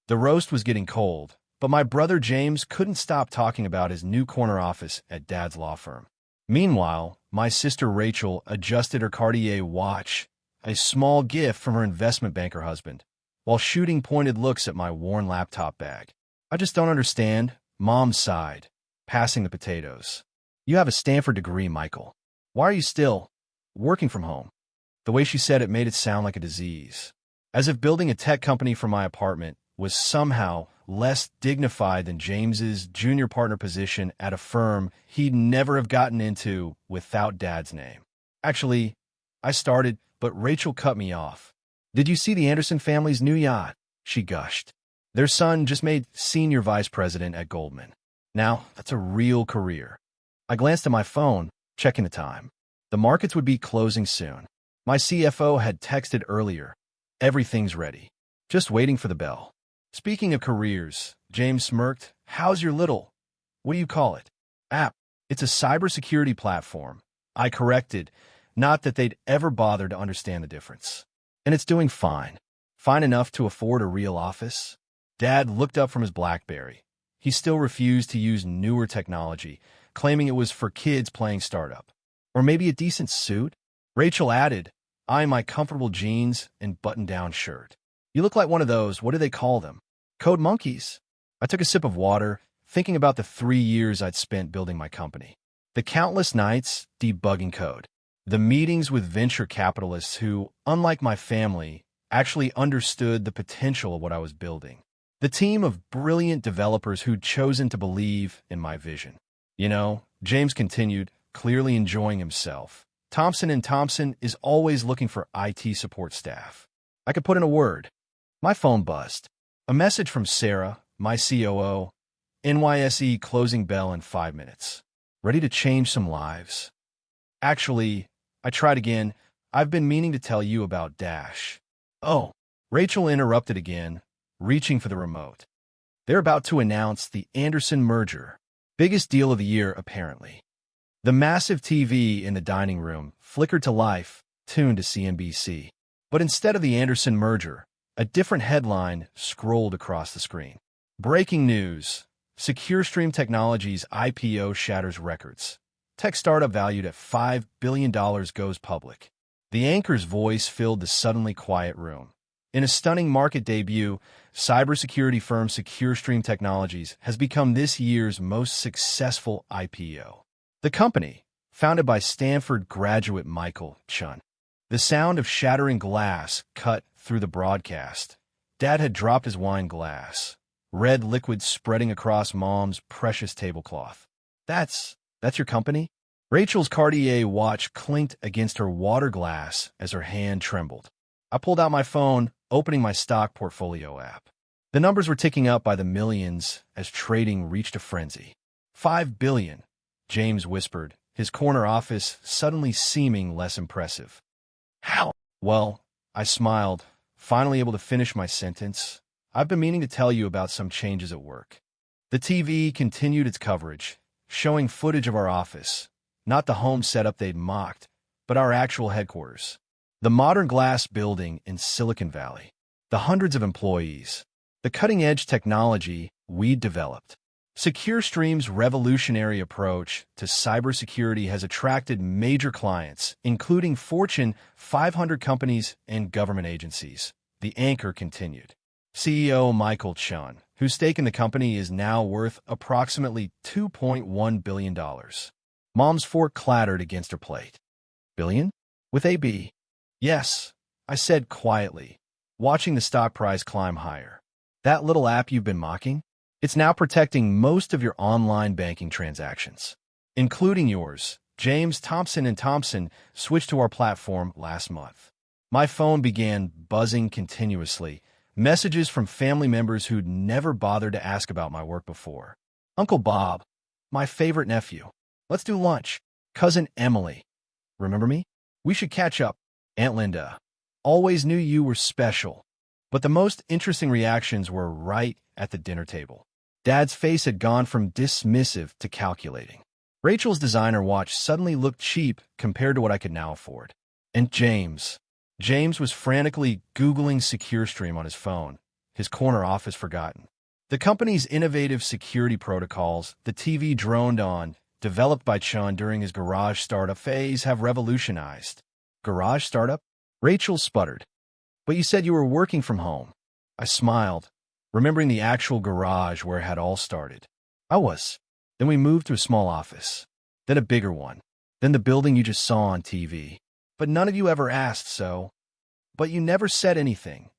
The roast was getting cold, but my brother James couldn't stop talking about his new corner office at Dad's law firm. Meanwhile, my sister Rachel adjusted her Cartier watch, a small gift from her investment banker husband, while shooting pointed looks at my worn laptop bag. "I just don't understand," Mom sighed, passing the potatoes. "You have a Stanford degree, Michael. Why are you still working from home?" The way she said it made it sound like a disease, as if building a tech company from my apartment was somehow less dignified than James's junior partner position at a firm he'd never have gotten into without Dad's name. "Actually, I started, but Rachel cut me off. Did you see the Anderson family's new yacht?" she gushed. "Their son just made senior vice president at Goldman. Now, that's a real career." I glanced at my phone, checking the time. The markets would be closing soon. My CFO had texted earlier. "Everything's ready. Just waiting for the bell." Speaking of careers, James smirked. "How's your little, what do you call it, app?" "It's a cybersecurity platform." I corrected, not that they'd ever bother to understand the difference. "And it's doing fine. Fine enough to afford a real office?" Dad looked up from his BlackBerry. He still refused to use newer technology, claiming it was for kids playing startup. "Or maybe a decent suit?" Rachel added, eyeing my comfortable jeans and button-down shirt. "You look like one of those, what do they call them? Code monkeys." I took a sip of water, thinking about the 3 years I'd spent building my company. The countless nights debugging code. The meetings with venture capitalists who, unlike my family, actually understood the potential of what I was building. The team of brilliant developers who'd chosen to believe in my vision. "You know," James continued, clearly enjoying himself, "Thompson & Thompson is always looking for IT support staff." I could put in a word. My phone buzzed. A message from Sarah, my COO, "NYSE closing bell in 5 minutes. Ready to change some lives." "Actually," I tried again, "I've been meaning to tell you about Dash." "Oh," Rachel interrupted again, reaching for the remote. "They're about to announce the Anderson merger. Biggest deal of the year, apparently." The massive TV in the dining room flickered to life, tuned to CNBC. But instead of the Anderson merger, a different headline scrolled across the screen. "Breaking news. SecureStream Technologies IPO shatters records. Tech startup valued at $5 billion goes public." The anchor's voice filled the suddenly quiet room. In a stunning market debut, cybersecurity firm SecureStream Technologies has become this year's most successful IPO. The company, founded by Stanford graduate Michael Chun. The sound of shattering glass cut through the broadcast. Dad had dropped his wine glass, red liquid spreading across Mom's precious tablecloth. That's your company?" Rachel's Cartier watch clinked against her water glass as her hand trembled. I pulled out my phone, opening my stock portfolio app. The numbers were ticking up by the millions as trading reached a frenzy. $5 billion, James whispered, his corner office suddenly seeming less impressive. "How?" "Well," I smiled, finally able to finish my sentence, "I've been meaning to tell you about some changes at work." The TV continued its coverage, showing footage of our office, not the home setup they'd mocked, but our actual headquarters. The modern glass building in Silicon Valley. The hundreds of employees. The cutting-edge technology we'd developed. SecureStream's revolutionary approach to cybersecurity has attracted major clients, including Fortune 500 companies and government agencies. The anchor continued. CEO Michael Chun, whose stake in the company is now worth approximately $2.1 billion. Mom's fork clattered against her plate. "Billion? With a B?" "Yes," I said quietly, watching the stock price climb higher. "That little app you've been mocking? It's now protecting most of your online banking transactions, including yours." James Thompson & Thompson switched to our platform last month. My phone began buzzing continuously, messages from family members who'd never bothered to ask about my work before. "Uncle Bob, my favorite nephew. Let's do lunch. Cousin Emily. Remember me? We should catch up. Aunt Linda. Always knew you were special." But the most interesting reactions were right at the dinner table. Dad's face had gone from dismissive to calculating. Rachel's designer watch suddenly looked cheap compared to what I could now afford. And James was frantically Googling SecureStream on his phone, his corner office forgotten. The company's innovative security protocols, the TV droned on, developed by Chun during his garage startup phase, have revolutionized. Garage startup? Rachel sputtered. But you said you were working from home. I smiled, remembering the actual garage where it had all started. I was. Then we moved to a small office. Then a bigger one. Then the building you just saw on TV. But none of you ever asked, so. But you never said anything.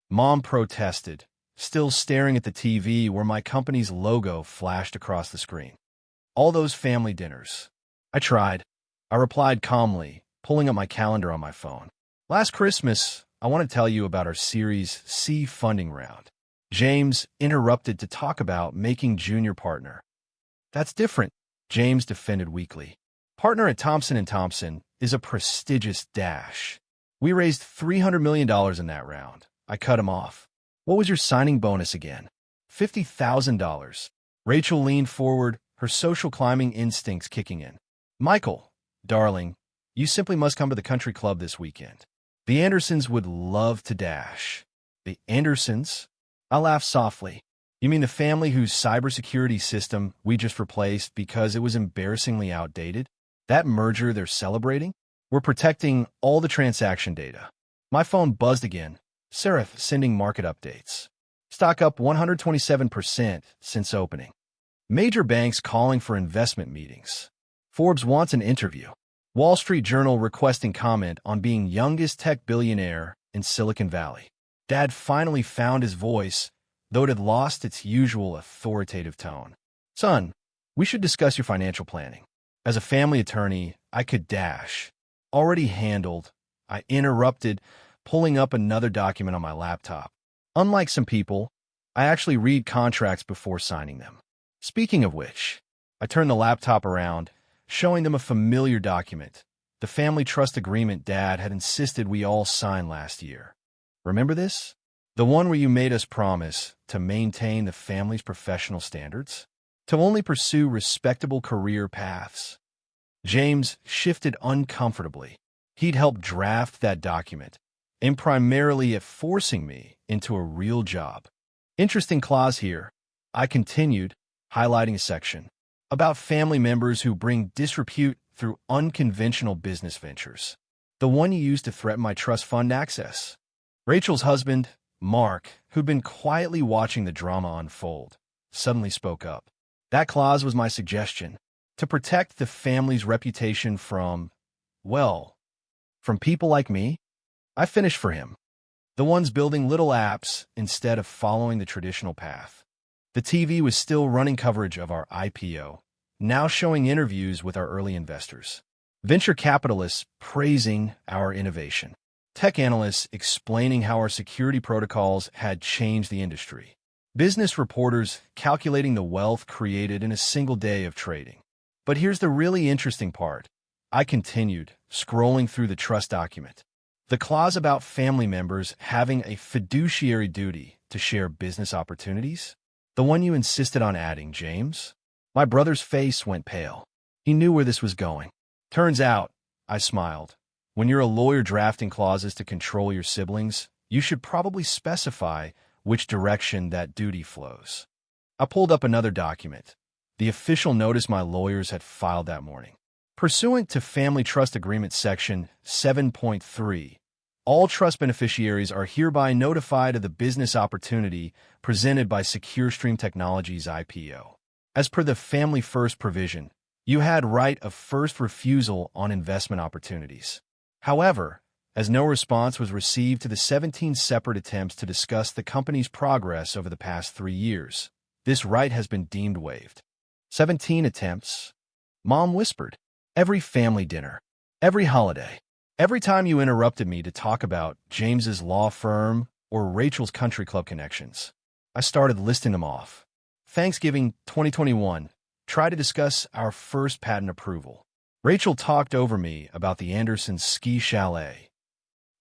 Mom protested, still staring at the TV where my company's logo flashed across the screen. All those family dinners. I tried. I replied calmly, pulling up my calendar on my phone. Last Christmas, I want to tell you about our Series C funding round. James interrupted to talk about making junior partner. That's different, James defended weakly. Partner at Thompson & Thompson is a prestigious dash. We raised $300 million in that round. I cut him off. What was your signing bonus again? $50,000. Rachel leaned forward, her social climbing instincts kicking in. Michael, darling, you simply must come to the country club this weekend. The Andersons would love to dash. The Andersons? I laughed softly. You mean the family whose cybersecurity system we just replaced because it was embarrassingly outdated? That merger they're celebrating? We're protecting all the transaction data. My phone buzzed again. Seraph sending market updates. Stock up 127% since opening. Major banks calling for investment meetings. Forbes wants an interview. Wall Street Journal requesting comment on being youngest tech billionaire in Silicon Valley. Dad finally found his voice, though it had lost its usual authoritative tone. Son, we should discuss your financial planning. As a family attorney, I could dash. Already handled, I interrupted, pulling up another document on my laptop. Unlike some people, I actually read contracts before signing them. Speaking of which, I turned the laptop around, showing them a familiar document, the family trust agreement Dad had insisted we all sign last year. Remember this? The one where you made us promise to maintain the family's professional standards? To only pursue respectable career paths. James shifted uncomfortably. He'd helped draft that document, aimed primarily at forcing me into a real job. Interesting clause here, I continued, highlighting a section, about family members who bring disrepute through unconventional business ventures. The one you used to threaten my trust fund access. Rachel's husband, Mark, who'd been quietly watching the drama unfold, suddenly spoke up. That clause was my suggestion, to protect the family's reputation from people like me. I finished for him. The ones building little apps instead of following the traditional path. The TV was still running coverage of our IPO, now showing interviews with our early investors. Venture capitalists praising our innovation. Tech analysts explaining how our security protocols had changed the industry. Business reporters calculating the wealth created in a single day of trading. But here's the really interesting part. I continued, scrolling through the trust document. The clause about family members having a fiduciary duty to share business opportunities? The one you insisted on adding, James? My brother's face went pale. He knew where this was going. Turns out, I smiled, when you're a lawyer drafting clauses to control your siblings, you should probably specify which direction that duty flows. I pulled up another document, the official notice my lawyers had filed that morning. Pursuant to Family Trust Agreement Section 7.3, all trust beneficiaries are hereby notified of the business opportunity presented by SecureStream Technologies IPO. As per the Family First provision, you had right of first refusal on investment opportunities. However, as no response was received to the 17 separate attempts to discuss the company's progress over the past 3 years, this right has been deemed waived. 17 attempts? Mom whispered. Every family dinner. Every holiday. Every time you interrupted me to talk about James's law firm or Rachel's country club connections. I started listing them off. Thanksgiving 2021. Try to discuss our first patent approval. Rachel talked over me about the Andersons ski chalet.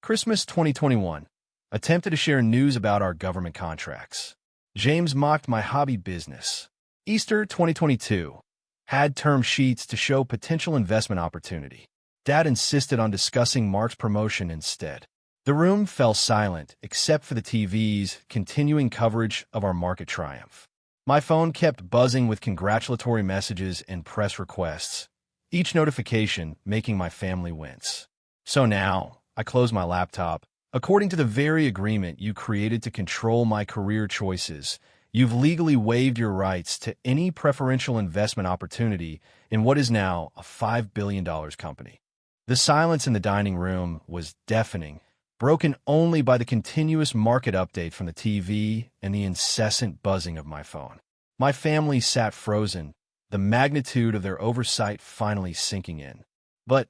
Christmas 2021. Attempted to share news about our government contracts. James mocked my hobby business. Easter 2022. Had term sheets to show potential investment opportunity. Dad insisted on discussing Mark's promotion instead. The room fell silent, except for the TV's continuing coverage of our market triumph. My phone kept buzzing with congratulatory messages and press requests, each notification making my family wince. So now, I close my laptop. According to the very agreement you created to control my career choices, you've legally waived your rights to any preferential investment opportunity in what is now a $5 billion company. The silence in the dining room was deafening, broken only by the continuous market update from the TV and the incessant buzzing of my phone. My family sat frozen, the magnitude of their oversight finally sinking in. But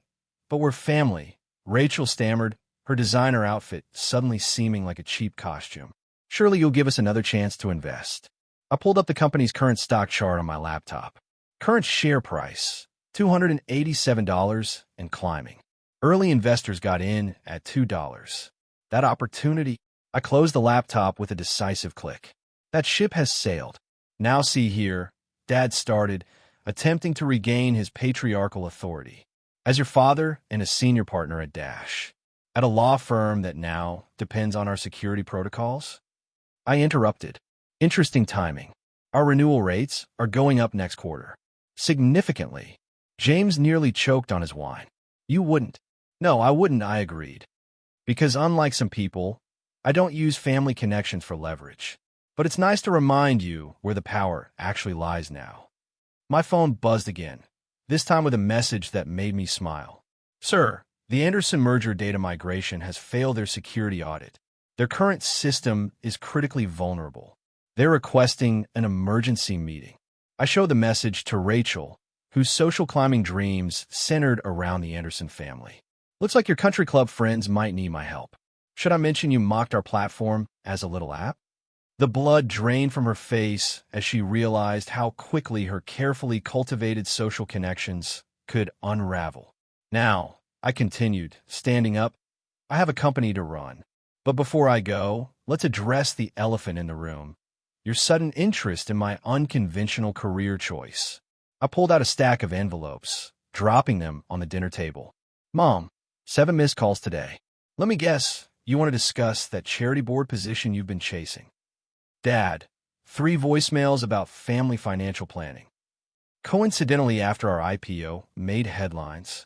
we're family, Rachel stammered, her designer outfit suddenly seeming like a cheap costume. Surely you'll give us another chance to invest. I pulled up the company's current stock chart on my laptop. Current share price, $287 and climbing. Early investors got in at $2. That opportunity. I closed the laptop with a decisive click. That ship has sailed. Now see here, Dad started, attempting to regain his patriarchal authority. As your father and a senior partner at Dash, at a law firm that now depends on our security protocols? I interrupted. Interesting timing. Our renewal rates are going up next quarter. Significantly. James nearly choked on his wine. You wouldn't. No, I wouldn't, I agreed. Because unlike some people, I don't use family connections for leverage. But it's nice to remind you where the power actually lies now. My phone buzzed again, this time with a message that made me smile. Sir, the Anderson merger data migration has failed their security audit. Their current system is critically vulnerable. They're requesting an emergency meeting. I show the message to Rachel, whose social climbing dreams centered around the Anderson family. Looks like your country club friends might need my help. Should I mention you mocked our platform as a little app? The blood drained from her face as she realized how quickly her carefully cultivated social connections could unravel. Now, I continued, standing up, I have a company to run. But before I go, let's address the elephant in the room. Your sudden interest in my unconventional career choice. I pulled out a stack of envelopes, dropping them on the dinner table. Mom, 7 missed calls today. Let me guess, you want to discuss that charity board position you've been chasing. Dad, 3 voicemails about family financial planning. Coincidentally, after our IPO made headlines.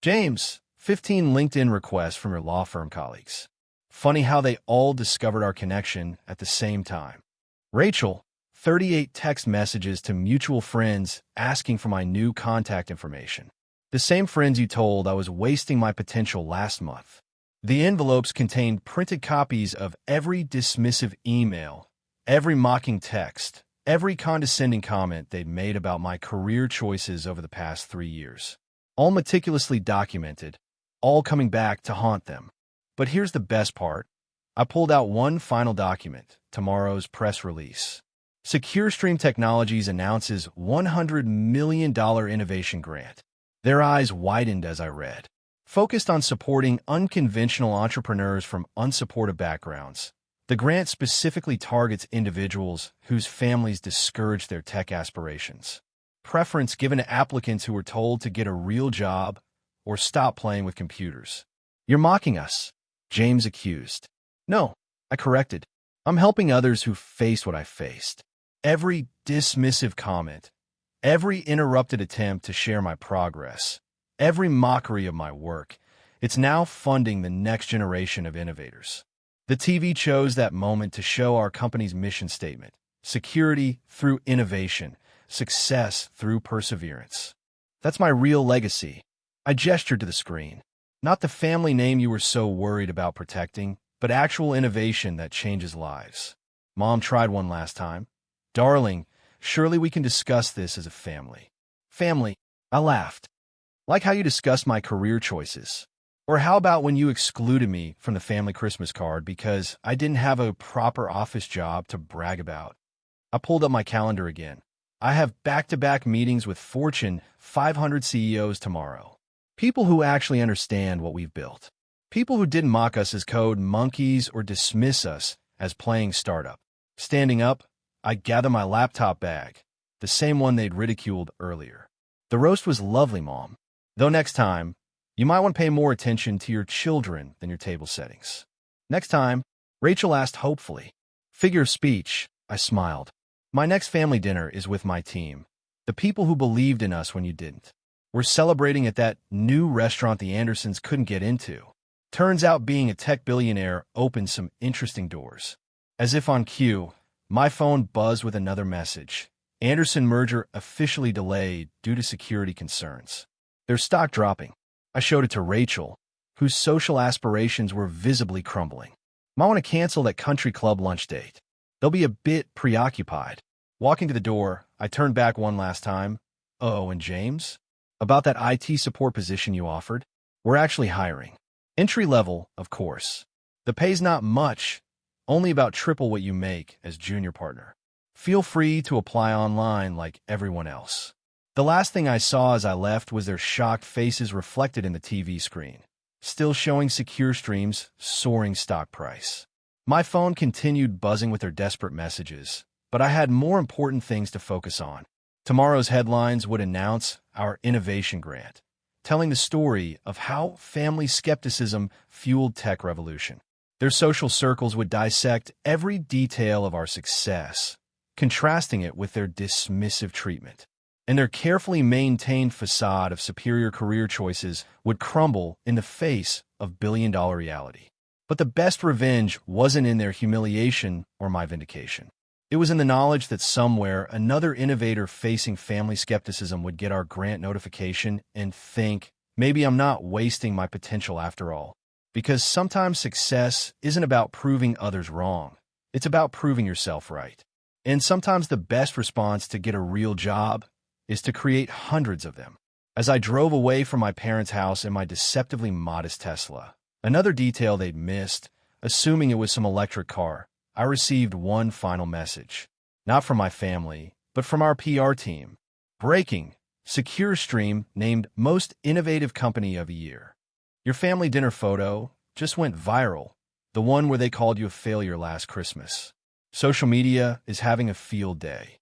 James, 15 LinkedIn requests from your law firm colleagues. Funny how they all discovered our connection at the same time. Rachel, 38 text messages to mutual friends asking for my new contact information. The same friends you told I was wasting my potential last month. The envelopes contained printed copies of every dismissive email, every mocking text, every condescending comment they'd made about my career choices over the past 3 years. All meticulously documented, all coming back to haunt them. But here's the best part. I pulled out one final document, tomorrow's press release. SecureStream Technologies announces $100 million innovation grant. Their eyes widened as I read. Focused on supporting unconventional entrepreneurs from unsupportive backgrounds, the grant specifically targets individuals whose families discourage their tech aspirations. Preference given to applicants who were told to get a real job or stop playing with computers. You're mocking us, James accused. No, I corrected. I'm helping others who faced what I faced. Every dismissive comment, every interrupted attempt to share my progress, every mockery of my work, it's now funding the next generation of innovators. The TV chose that moment to show our company's mission statement: security through innovation, success through perseverance. That's my real legacy. I gestured to the screen. Not the family name you were so worried about protecting, but actual innovation that changes lives. Mom tried one last time. Darling, surely we can discuss this as a family. Family, I laughed. Like how you discussed my career choices. Or how about when you excluded me from the family Christmas card because I didn't have a proper office job to brag about? I pulled up my calendar again. I have back-to-back meetings with Fortune 500 CEOs tomorrow. People who actually understand what we've built. People who didn't mock us as code monkeys or dismiss us as playing startup. Standing up, I gather my laptop bag, the same one they'd ridiculed earlier. The roast was lovely, Mom. Though next time, you might want to pay more attention to your children than your table settings. Next time, Rachel asked hopefully. Figure of speech, I smiled. My next family dinner is with my team. The people who believed in us when you didn't. We're celebrating at that new restaurant the Andersons couldn't get into. Turns out being a tech billionaire opened some interesting doors. As if on cue, my phone buzzed with another message. Anderson merger officially delayed due to security concerns. Their stock dropping. I showed it to Rachel, whose social aspirations were visibly crumbling. Might want to cancel that country club lunch date. They'll be a bit preoccupied. Walking to the door, I turned back one last time. Oh, and James? About that IT support position you offered? We're actually hiring. Entry level, of course. The pay's not much, only about triple what you make as junior partner. Feel free to apply online like everyone else. The last thing I saw as I left was their shocked faces reflected in the TV screen, still showing Secure Stream's soaring stock price. My phone continued buzzing with their desperate messages, but I had more important things to focus on. Tomorrow's headlines would announce our innovation grant, telling the story of how family skepticism fueled tech revolution. Their social circles would dissect every detail of our success, contrasting it with their dismissive treatment. And their carefully maintained facade of superior career choices would crumble in the face of billion-dollar reality. But the best revenge wasn't in their humiliation or my vindication. It was in the knowledge that somewhere another innovator facing family skepticism would get our grant notification and think, maybe I'm not wasting my potential after all. Because sometimes success isn't about proving others wrong. It's about proving yourself right. And sometimes the best response to get a real job is to create hundreds of them. As I drove away from my parents' house in my deceptively modest Tesla, another detail they'd missed, assuming it was some electric car, I received one final message. Not from my family, but from our PR team. Breaking. Secure Stream named Most Innovative Company of the Year. Your family dinner photo just went viral, the one where they called you a failure last Christmas. Social media is having a field day.